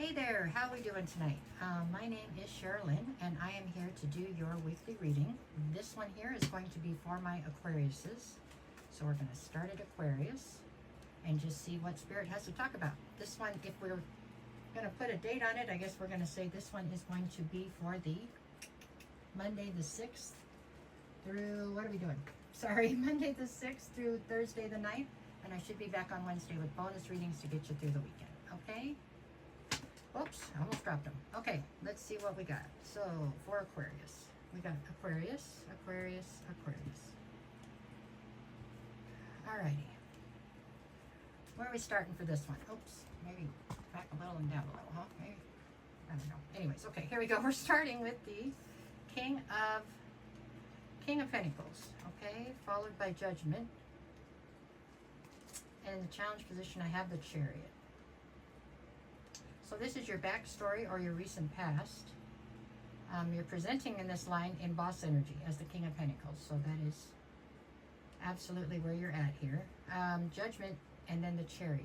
Hey there, how are we doing tonight? My name is Sherilyn, and I am here to do your weekly reading. This one here is going to be for my Aquariuses. So we're going to start at Aquarius and just see what Spirit has to talk about. This one, if we're going to put a date on it, I guess we're going to say this one is going to be for the Monday the 6th through, what are we doing? Sorry, Monday the 6th through Thursday the 9th. And I should be back on Wednesday with bonus readings to get you through the weekend, okay? Oops, I almost dropped them. Okay, let's see what we got. So, for Aquarius, we got Aquarius, Aquarius, Aquarius. Alrighty. Where are we starting for this one? Oops, maybe back a little and down a little, huh? Maybe. I don't know. Anyways, okay, here we go. We're starting with the King of Pentacles, okay? Followed by Judgment. And in the challenge position, I have the Chariot. So this is your backstory or your recent past. You're presenting in this line in boss energy as the King of Pentacles. So that is absolutely where you're at here. Judgment and then the Chariot.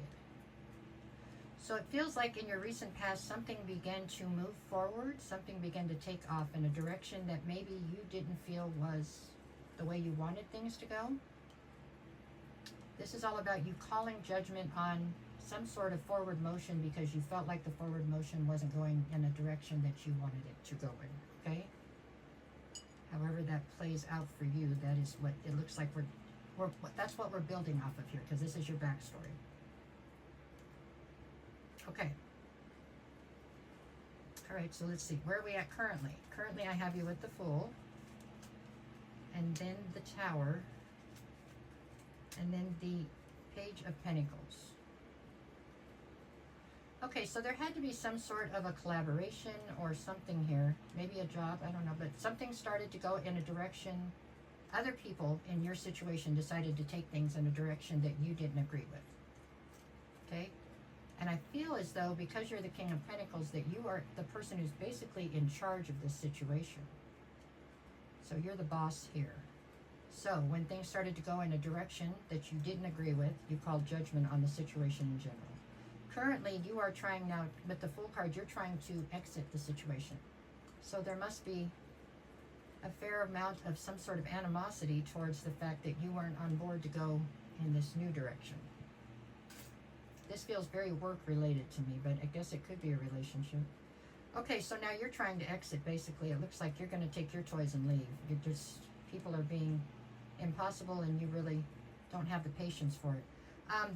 So it feels like in your recent past, something began to move forward. Something began to take off in a direction that maybe you didn't feel was the way you wanted things to go. This is all about you calling judgment on some sort of forward motion because you felt like the forward motion wasn't going in a direction that you wanted it to go in, okay? However that plays out for you, that is what it looks like that's what we're building off of here, because this is your backstory. Okay. All right, so let's see. Where are we at currently? Currently, I have you with the Fool, and then the Tower, and then the Page of Pentacles. Okay, so there had to be some sort of a collaboration or something here. Maybe a job, I don't know, but something started to go in a direction. Other people in your situation decided to take things in a direction that you didn't agree with. Okay? And I feel as though because you're the King of Pentacles that you are the person who's basically in charge of this situation. So you're the boss here. So when things started to go in a direction that you didn't agree with, you called judgment on the situation in general. Currently, you are trying now, with the Fool card, you're trying to exit the situation. So there must be a fair amount of some sort of animosity towards the fact that you weren't on board to go in this new direction. This feels very work-related to me, but I guess it could be a relationship. Okay, so now you're trying to exit, basically. It looks like you're going to take your toys and leave. You're just, people are being impossible and you really don't have the patience for it.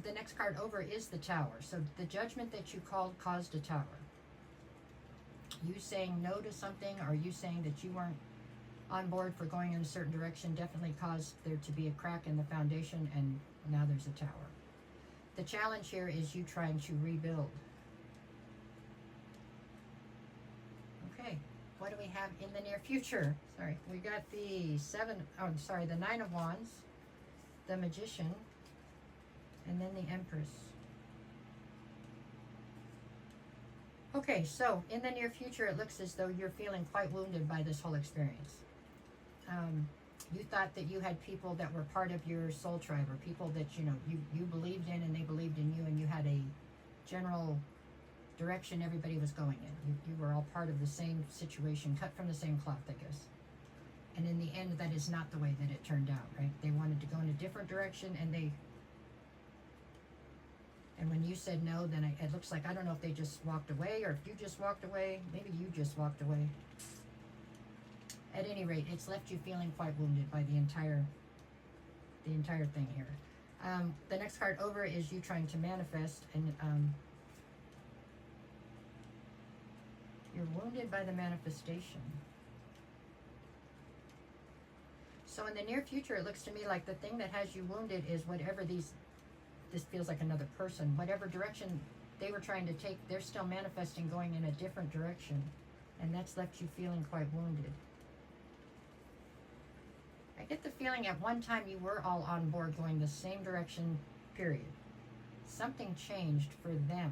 The next card over is the Tower. So the judgment that you called caused a tower. You saying no to something, or you saying that you weren't on board for going in a certain direction definitely caused there to be a crack in the foundation, and now there's a tower. The challenge here is you trying to rebuild. Okay, what do we have in the near future? Sorry, we got the Nine of Wands, the Magician, and then the Empress. Okay, so in the near future, it looks as though you're feeling quite wounded by this whole experience. You thought that you had people that were part of your soul tribe, or people that you believed in and they believed in you, and you had a general direction everybody was going in. You were all part of the same situation, cut from the same cloth, I guess. And in the end, that is not the way that it turned out, right? They wanted to go in a different direction, and when you said no, then it looks like, I don't know if they just walked away, or if you just walked away. Maybe you just walked away. At any rate, it's left you feeling quite wounded by the entire thing here. The next card over is you trying to manifest, and you're wounded by the manifestation. So in the near future, it looks to me like the thing that has you wounded is whatever this feels like another person, whatever direction they were trying to take, they're still manifesting going in a different direction, and that's left you feeling quite wounded. I get the feeling at one time you were all on board going the same direction, period. Something changed for them,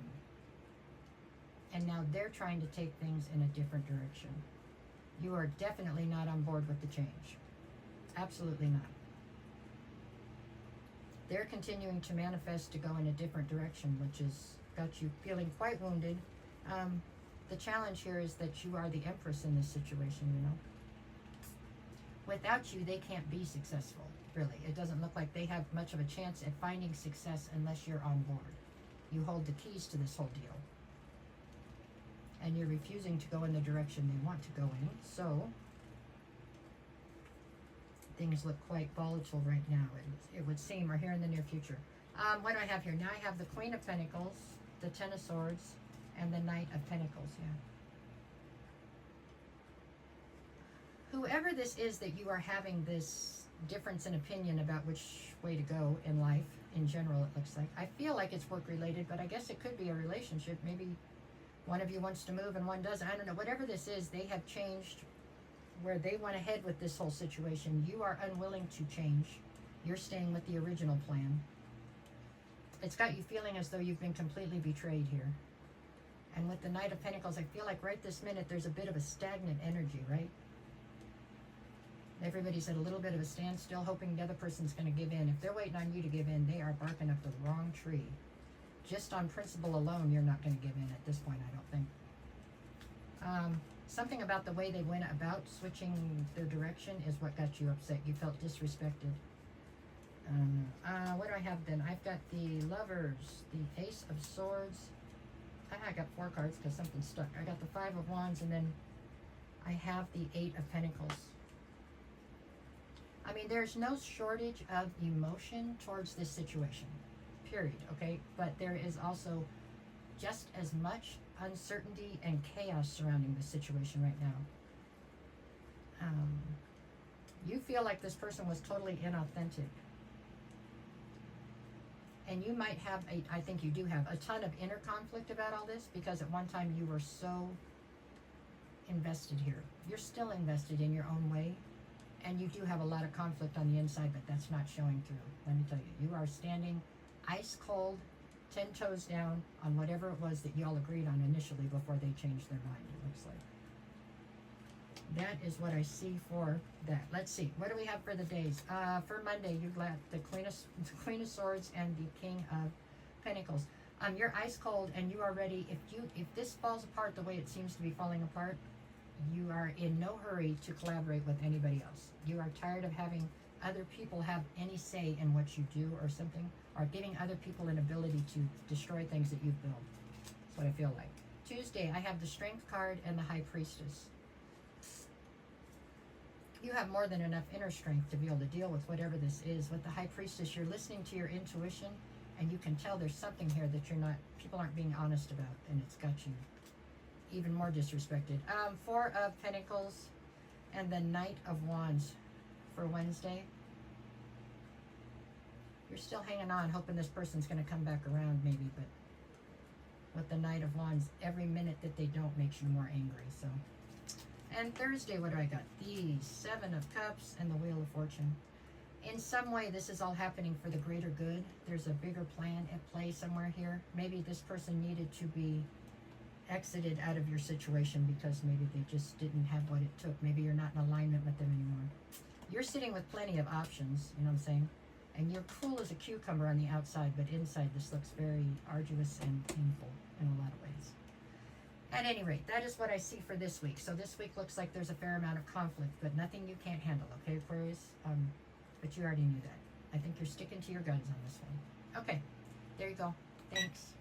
and now they're trying to take things in a different direction. You are definitely not on board with the change. Absolutely not. They're continuing to manifest to go in a different direction, which has got you feeling quite wounded The challenge here is that you are the Empress in this situation, you know. Without you, they can't be successful, really. It doesn't look like they have much of a chance at finding success unless you're on board. You hold the keys to this whole deal. And you're refusing to go in the direction they want to go in. So, things look quite volatile right now, it would seem, or here in the near future. What do I have here? Now I have the Queen of Pentacles, the Ten of Swords, and the Knight of Pentacles, yeah. Whoever this is that you are having this difference in opinion about which way to go in life, in general, it looks like. I feel like it's work-related, but I guess it could be a relationship. Maybe one of you wants to move and one doesn't. I don't know. Whatever this is, they have changed where they went ahead with this whole situation. You are unwilling to change. You're staying with the original plan. It's got you feeling as though you've been completely betrayed here. And with the Knight of Pentacles, I feel like right this minute there's a bit of a stagnant energy, right? Everybody's at a little bit of a standstill, hoping the other person's going to give in. If they're waiting on you to give in, they are barking up the wrong tree. Just on principle alone, you're not going to give in at this point, I don't think. Something about the way they went about switching their direction is what got you upset. You felt disrespected. What do I have then? I've got the Lovers, the Ace of Swords. I got 4 cards because something stuck. I got the 5 of Wands, and then I have the 8 of Pentacles. I mean, there's no shortage of emotion towards this situation, period, okay? But there is also just as much uncertainty and chaos surrounding this situation right now. You feel like this person was totally inauthentic. And you might have, I think you do have, a ton of inner conflict about all this, because at one time you were so invested here. You're still invested in your own way. And you do have a lot of conflict on the inside, but that's not showing through. Let me tell you, you are standing ice cold, 10 toes down on whatever it was that y'all agreed on initially before they changed their mind, it looks like. That is what I see for that. Let's see, what do we have for the days? For Monday, you've got the Queen of Swords and the King of Pentacles. You're ice cold, and you are ready. If this falls apart the way it seems to be falling apart, you are in no hurry to collaborate with anybody else. You are tired of having other people have any say in what you do or something, or giving other people an ability to destroy things that you've built. That's what I feel like. Tuesday, I have the Strength card and the High Priestess. You have more than enough inner strength to be able to deal with whatever this is. With the High Priestess, you're listening to your intuition, and you can tell there's something here that people aren't being honest about, and it's got you even more disrespected. 4 of Pentacles and the Knight of Wands for Wednesday. You're still hanging on, hoping this person's going to come back around maybe, but with the Knight of Wands, every minute that they don't makes you more angry. So, and Thursday, what do I got? The 7 of Cups and the Wheel of Fortune. In some way, this is all happening for the greater good. There's a bigger plan at play somewhere here. Maybe this person needed to be exited out of your situation because maybe they just didn't have what it took. Maybe you're not in alignment with them anymore. You're sitting with plenty of options, you know what I'm saying? And you're cool as a cucumber on the outside, but inside this looks very arduous and painful in a lot of ways. At any rate, that is what I see for this week. So this week looks like there's a fair amount of conflict, but nothing you can't handle, okay, Aquarius? But you already knew that. I think you're sticking to your guns on this one. Okay, there you go. Thanks.